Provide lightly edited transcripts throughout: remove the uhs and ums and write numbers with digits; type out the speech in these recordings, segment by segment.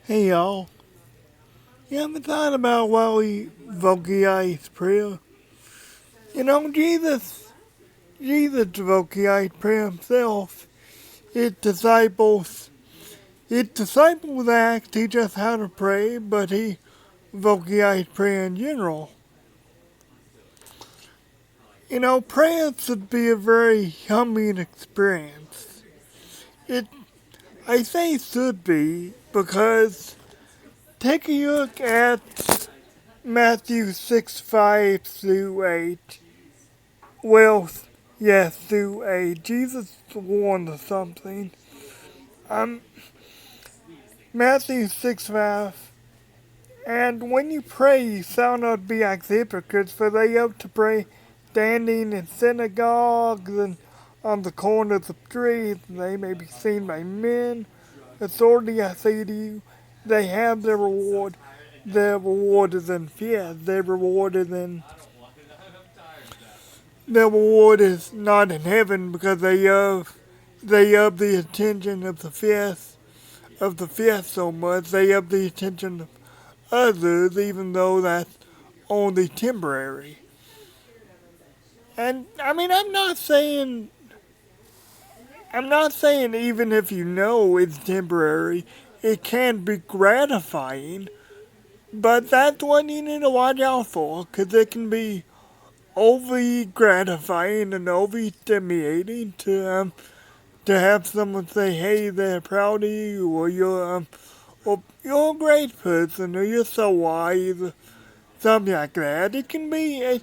Hey y'all, you ever thought about why we vocalize prayer? Jesus vocalized prayer himself. His disciples, his disciples asked teach us how to pray, but he vocalized prayer in general. Prayer should be a very humbling experience. It, I say should be because take a look at Matthew 6:5 through 8. Well, yes, through a Jesus warned of something. Um, Matthew 6:5. And when you pray, you shall not be like hypocrites, for they love to pray standing in synagogues and on the corners of streets, and they may be seen by men. Authority, I say to you, they have their reward. Their reward is in fear. Their reward is not in heaven because they love the attention of the fifth so much. They love the attention of others, even though that's only temporary. And I mean, I'm not saying even if you know it's temporary, it can be gratifying. But that's what you need to watch out for, because it can be overly gratifying and overly stimulating to have someone say, "Hey, they're proud of you," or "You're a great person," or "You're so wise," or something like that. It can be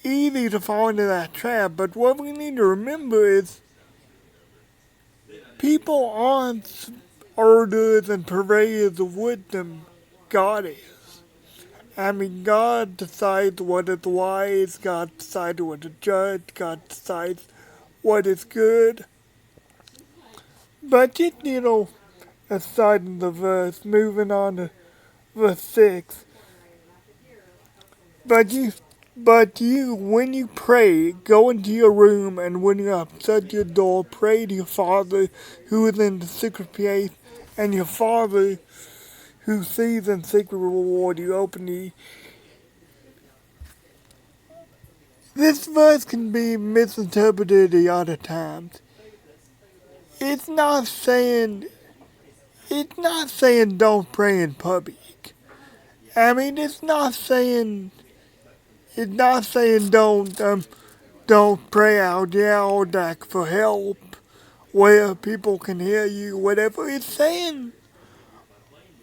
easy to fall into that trap. But what we need to remember is people aren't arbiters and purveyors of wisdom. God is. I mean, God decides what is wise. God decides what is just. God decides what is good. But just, aside in the verse, moving on to verse 6. But you, when you pray, go into your room, and when you have shut your door, pray to your Father who is in the secret place, and your Father who sees in secret will reward you openly. This verse can be misinterpreted a lot of times. It's not saying don't pray in public. I mean, it's not saying don't pray out loud like for help where people can hear you, whatever. It's saying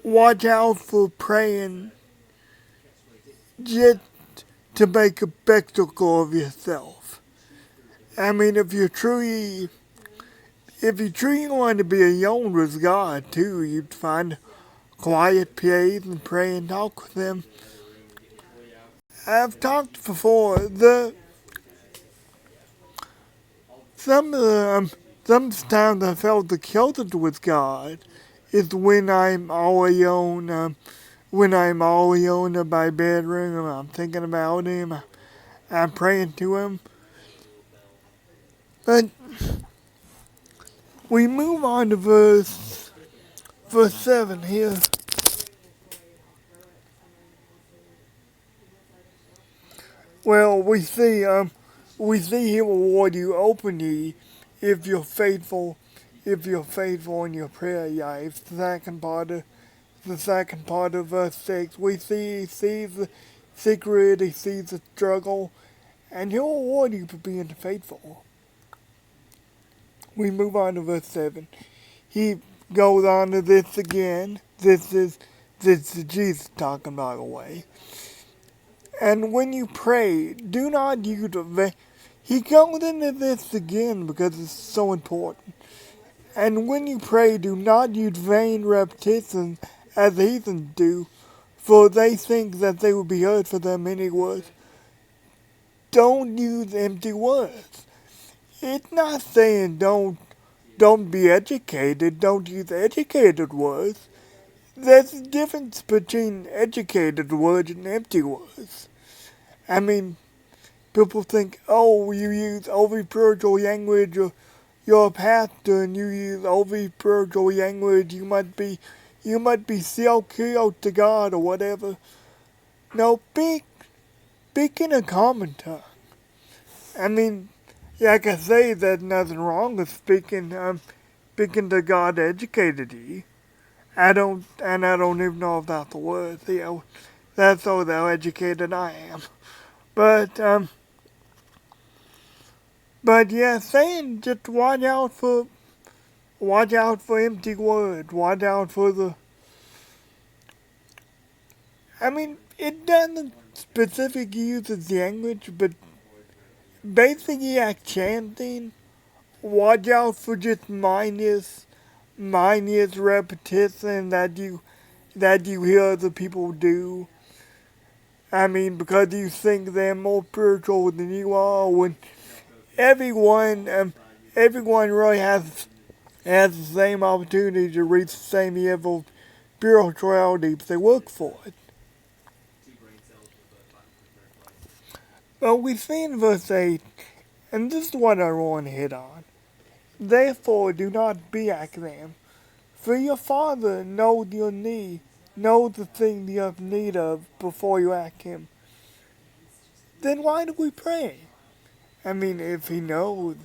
watch out for praying just to make a spectacle of yourself. I mean, if you truly want to be alone with God too, you'd find a quiet place and pray and talk with Him. I've talked before. Some times I felt the closest with God is when I'm all alone. When I'm all alone in my bedroom and I'm thinking about Him, I'm praying to Him. But we move on to verse 7 here. Well, we see He will reward you openly if you're faithful, in your prayer life. The second part of verse 6, we see He sees the secret, He sees the struggle, and He'll reward you for being faithful. We move on to verse 7. He goes on to this again. This is Jesus talking, by the way. And when you pray, do not use He goes into this again because it's so important. And when you pray, do not use vain repetitions as heathens do, for they think that they will be heard for their many words. Don't use empty words. It's not saying don't be educated, don't use educated words. There's a difference between educated words and empty words. I mean, people think, oh, you use overly spiritual language, or you're a pastor and you use overly spiritual language, you might be self-killed to God or whatever. No, speak in a common tongue. I mean, like I say, there's nothing wrong with speaking to God educated you. I don't even know if that's the word, that's all how educated I am. But, but yeah, saying just watch out for empty words, watch out for I mean, it doesn't specifically use the language, but basically like chanting, watch out for just mindless repetition that you hear other people do. I mean, because you think they're more spiritual than you are, when everyone, everyone really has the same opportunity to reach the same level of spirituality if they work for it. Well, we see in verse 8, and this is what I want to hit on. Therefore, do not be like them, for your Father knows your need, knows the thing you have need of before you ask Him. Then why do we pray? I mean, if He knows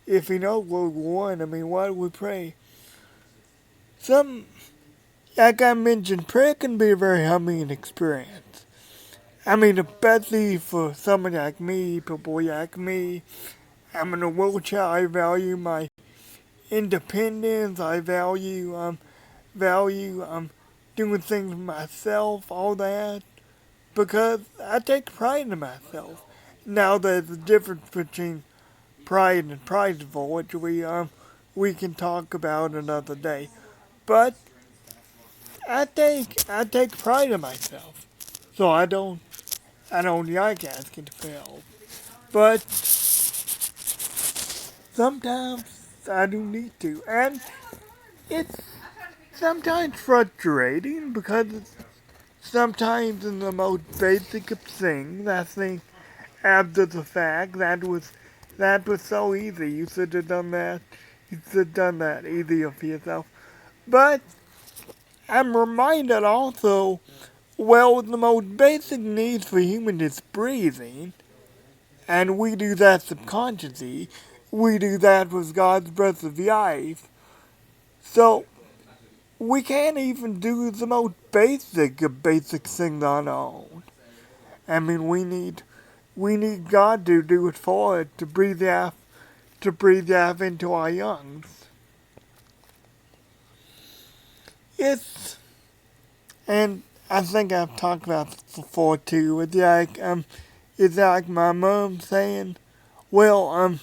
what we want, I mean, why do we pray? Like I mentioned, prayer can be a very humbling experience. I mean, especially for someone like me, people like me. I'm in a wheelchair. I value my independence. I value doing things myself, all that, because I take pride in myself. Now there's a difference between pride and prideful, which we can talk about another day. But I take pride in myself, so I don't like asking for help. But sometimes I do need to, and it's sometimes frustrating because it's sometimes in the most basic of things I think after the fact that was so easy. You should have done that. You should have done that easier for yourself. But I'm reminded also, well, the most basic need for humans is breathing, and we do that subconsciously. We do that with God's breath of life. So we can't even do the most basic of basic things on our own. I mean, we need God to do it for us, to breathe life into our lungs. And I think I've talked about this before too. It's like my mom saying, well,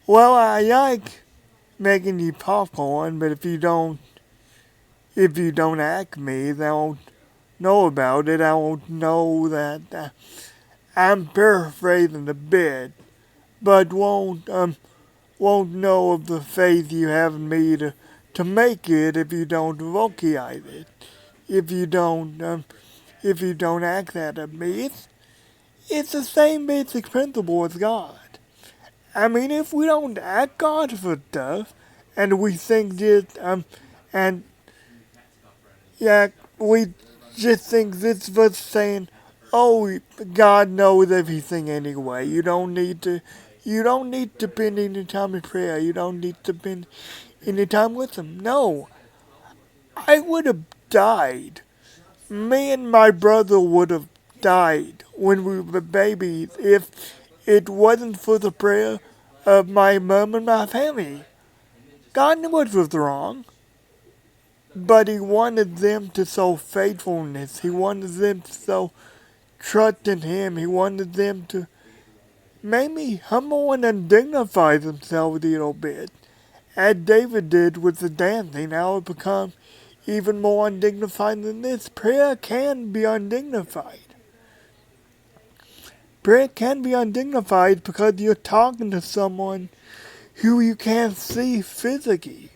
well, I like making you popcorn, but if you don't ask me, then I won't know about it. I won't know that. I'm paraphrasing a bit, but won't know of the faith you have in me to make it if you don't vocalize it. If you don't act that of me, it's the same basic principle as God. I mean, if we don't ask God for stuff, and we think just and yeah, we just think this verse saying, "Oh, God knows everything anyway. you don't need to spend any time in prayer. You don't need to spend any time with Him." No, I would have died. Me and my brother would have died when we were babies if it wasn't for the prayer of my mom and my family. God knew what was wrong, but He wanted them to show faithfulness. He wanted them to show trust in Him. He wanted them to maybe humble and undignify themselves a little bit, as David did with the dancing. I would become even more undignified than this. Prayer can be undignified. Prayer can be undignified because you're talking to someone who you can't see physically.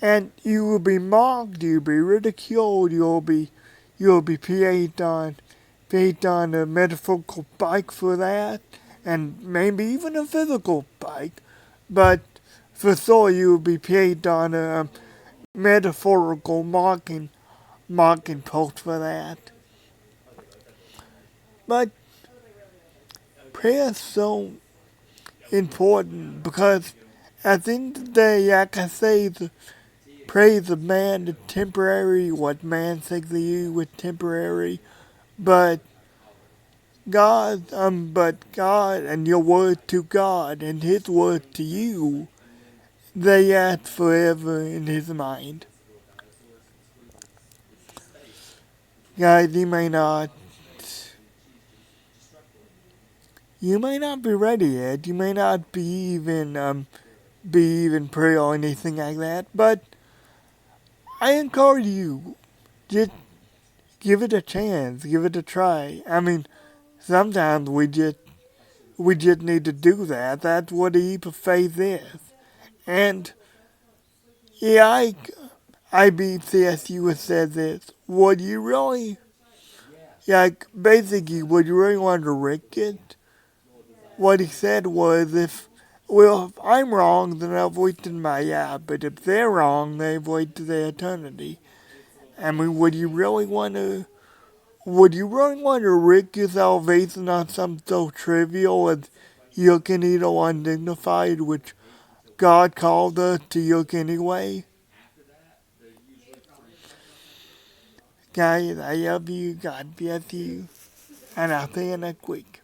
And you will be mocked, you'll be ridiculed, you'll be paid on a metaphorical bike for that. and maybe even a physical bike, but for sure you would be paid on a metaphorical mocking post for that. But prayer is so important because at the end of the day, I can say the praise of man is temporary, what man thinks of you is temporary, but God and your word to God and His word to you, they act forever in His mind. Guys, you may not be ready yet. You may not be even pray or anything like that. But I encourage you, just give it a chance, give it a try. I mean, sometimes we just need to do that. That's what a heap of faith is. And yeah, I beat CSU has said this. Would you really, like, basically, would you really want to risk it? What he said was, if I'm wrong, then I've wasted my life, but if they're wrong, they've wasted their eternity. I mean, would you really want to risk your salvation on something so trivial as looking either undignified, which God called us to look anyway? Guys, I love you, God bless you, and I'll see you next week.